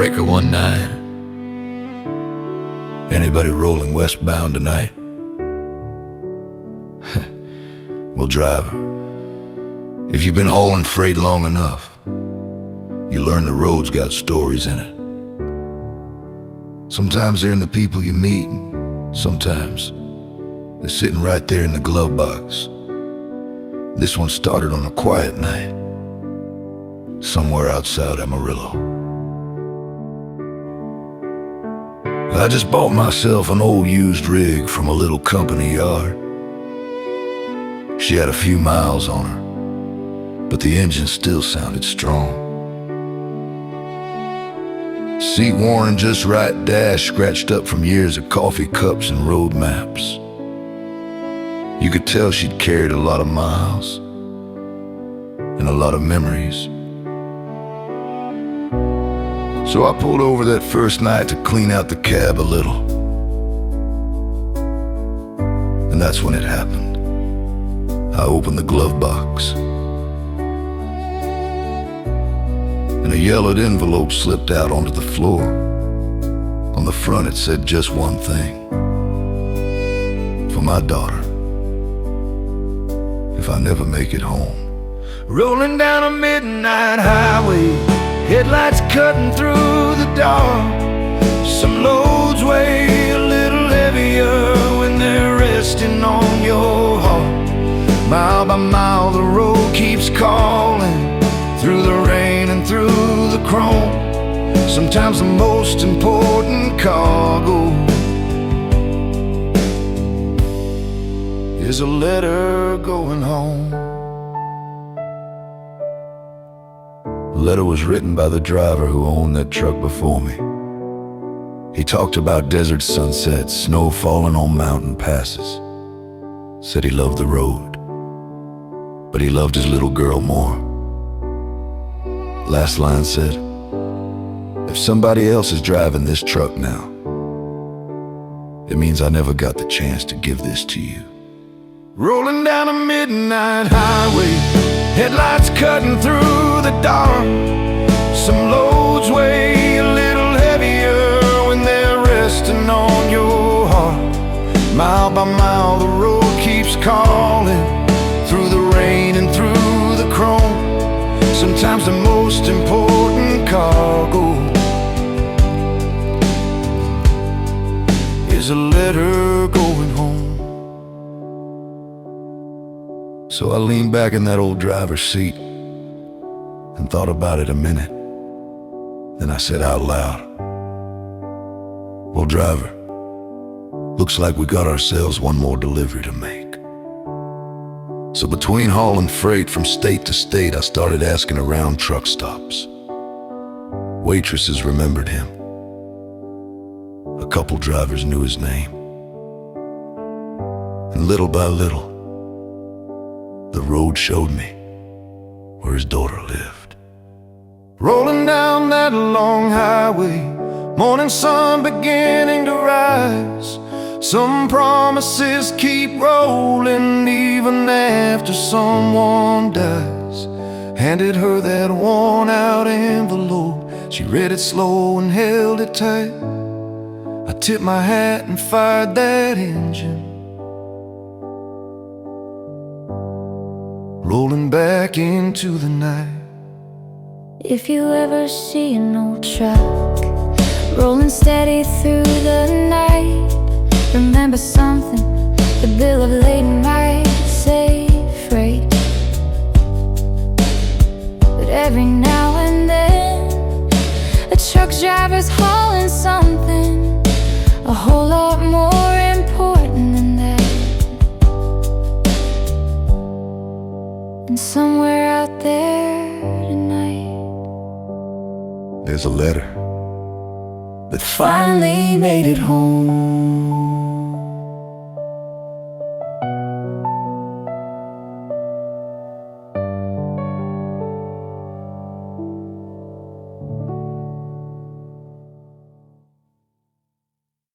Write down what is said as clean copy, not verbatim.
breaker one night. Anybody rolling westbound tonight? Well, driver, if you've been hauling freight long enough, you learn the road's got stories in it. Sometimes they're in the people you meet, and sometimes they're sitting right there in the glove box. This one started on a quiet night, somewhere outside Amarillo. I just bought myself an old used rig from a little company yard. She had a few miles on her, but the engine still sounded strong. Seat worn and just right dash scratched up from years of coffee cups and road maps. You could tell she'd carried a lot of miles and a lot of memories. So I pulled over that first night to clean out the cab a little. And that's when it happened. I opened the glove box, and a yellowed envelope slipped out onto the floor. On the front it said just one thing: for my daughter, if I never make it home. Rolling down a midnight highway, headlights cutting through the dark. Some loads weigh a little heavier when they're resting on your heart. Mile by mile the road keeps calling, through the rain and through the chrome. Sometimes the most important cargo is a letter going home. The letter was written by the driver who owned that truck before me. He talked about desert sunsets, snow falling on mountain passes. Said he loved the road, but he loved his little girl more. Last line said, if somebody else is driving this truck now, it means I never got the chance to give this to you. Rolling down a midnight highway, headlights cutting through the dark. Some loads weigh a little heavier when they're resting on your heart. Mile by mile the road keeps calling, through the rain and through the chrome. Sometimes the most important cargo is a letter going home. So I leaned back in that old driver's seat and thought about it a minute. Then I said out loud, well, driver, looks like we got ourselves one more delivery to make. So between hauling freight from state to state, I started asking around truck stops. Waitresses remembered him. A couple drivers knew his name. And little by little, the road showed me where his daughter lived. Rolling down that long highway, morning sun beginning to rise. Some promises keep rolling even after someone dies. Handed her that worn out envelope. She read it slow and held it tight. I tipped my hat and fired that engine, rolling back into the night. If you ever see an old truck rolling steady through the night, remember something, the bill of lading might say freight. But every now and then, a truck driver's hauling something a whole lot more important than that. And somewhere out there tonight, there's a letter that finally made it home.